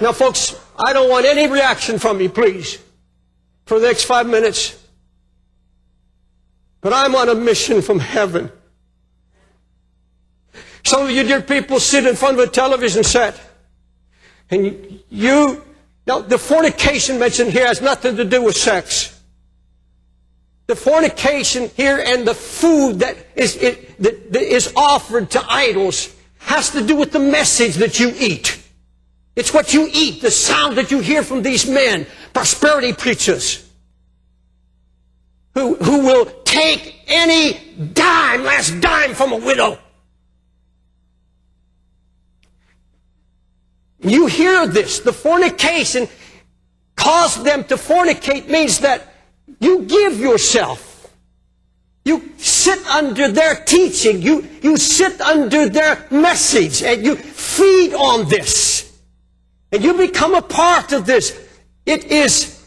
Now, folks, I don't want any reaction from you, please, for the next 5 minutes. But I'm on a mission from heaven. Some of you dear people sit in front of a television set. And now the fornication mentioned here has nothing to do with sex. The fornication here and the food that is offered to idols has to do with the message that you eat. It's what you eat, the sound that you hear from these men, prosperity preachers, who will take any last dime from a widow. You hear this. The fornication caused them to fornicate means that you give yourself. You sit under their teaching. You sit under their message and you feed on this. And you become a part of this. It is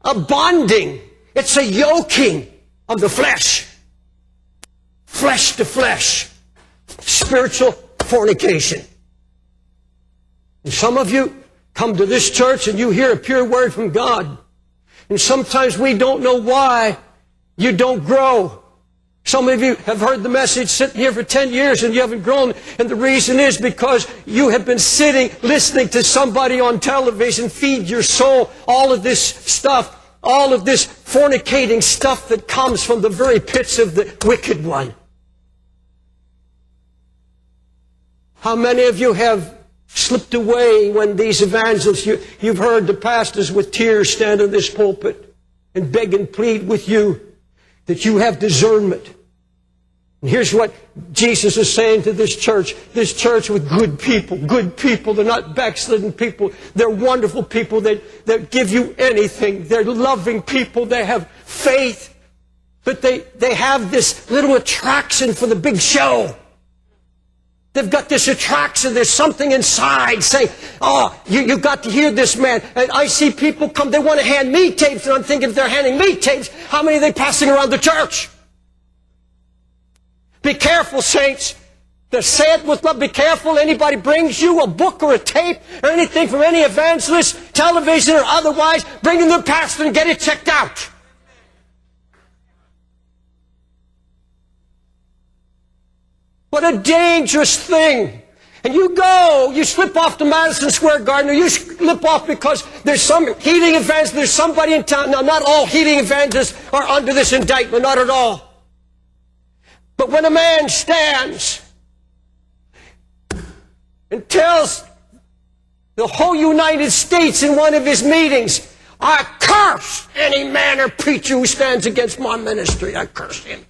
a bonding. It's a yoking of the flesh. Flesh to flesh. Spiritual fornication. And some of you come to this church and you hear a pure word from God. And sometimes we don't know why you don't grow. Some of you have heard the message sitting here for 10 years and you haven't grown. And the reason is because you have been sitting, listening to somebody on television feed your soul all of this stuff, all of this fornicating stuff that comes from the very pits of the wicked one. How many of you have slipped away when these evangelists, you've heard the pastors with tears stand in this pulpit and beg and plead with you that you have discernment. And here's what Jesus is saying to this church with good people. They're not backslidden people. They're wonderful people that give you anything. They're loving people. They have faith. But they have this little attraction for the big show. They've got this attraction. There's something inside saying, oh, you've got to hear this man. And I see people come, they want to hand me tapes, and I'm thinking if they're handing me tapes, how many are they passing around the church? Be careful, saints. To say it with love, be careful. Anybody brings you a book or a tape or anything from any evangelist, television or otherwise, bring it to the pastor and get it checked out. What a dangerous thing. And you slip off to Madison Square Garden, or you slip off because there's some healing evangelist, there's somebody in town. Now, not all healing evangelists are under this indictment, not at all. But when a man stands and tells the whole United States in one of his meetings, I curse any man or preacher who stands against my ministry. I curse him.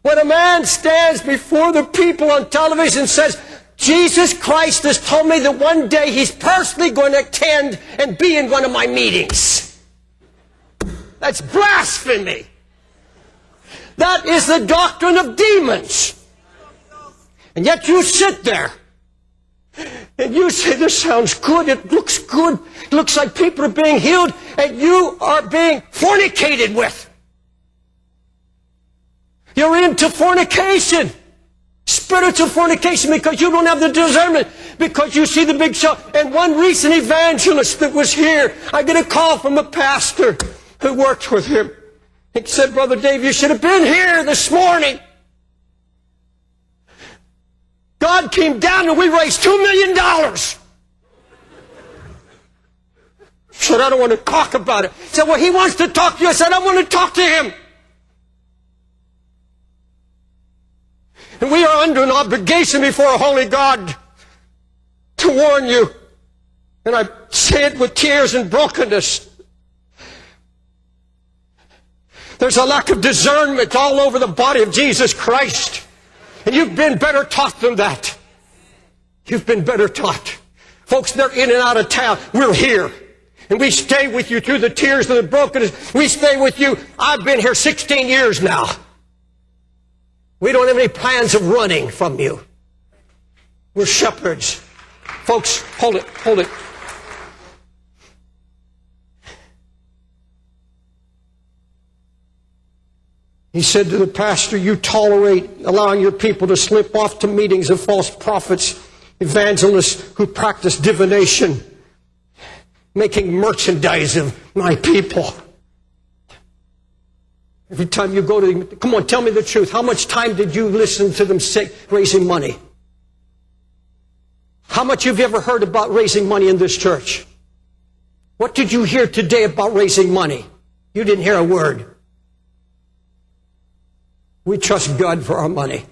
When a man stands before the people on television and says, Jesus Christ has told me that one day he's personally going to attend and be in one of my meetings. That's blasphemy. That is the doctrine of demons. And yet you sit there and you say, this sounds good, it looks good, it looks like people are being healed, and you are being fornicated with. You're into fornication, spiritual fornication, because you don't have the discernment, because you see the big show. And one recent evangelist that was here, I get a call from a pastor who worked with him. He said, Brother Dave, you should have been here this morning. God came down and we raised $2 million. I said, I don't want to talk about it. He said, well, he wants to talk to you. I said, I want to talk to him. And we are under an obligation before a holy God to warn you. And I say it with tears and brokenness. There's a lack of discernment all over the body of Jesus Christ. And you've been better taught than that. You've been better taught. Folks, they're in and out of town. We're here. And we stay with you through the tears and the brokenness. We stay with you. I've been here 16 years now. We don't have any plans of running from you. We're shepherds. Folks, hold it. He said to the pastor, you tolerate allowing your people to slip off to meetings of false prophets Evangelists who practice divination, making merchandise of my people. Every time you go to them, come on, tell me the truth. How much time did you listen to them say, raising money? How much have you ever heard about raising money in this church? What did you hear today about raising money? You didn't hear a word. We trust God for our money.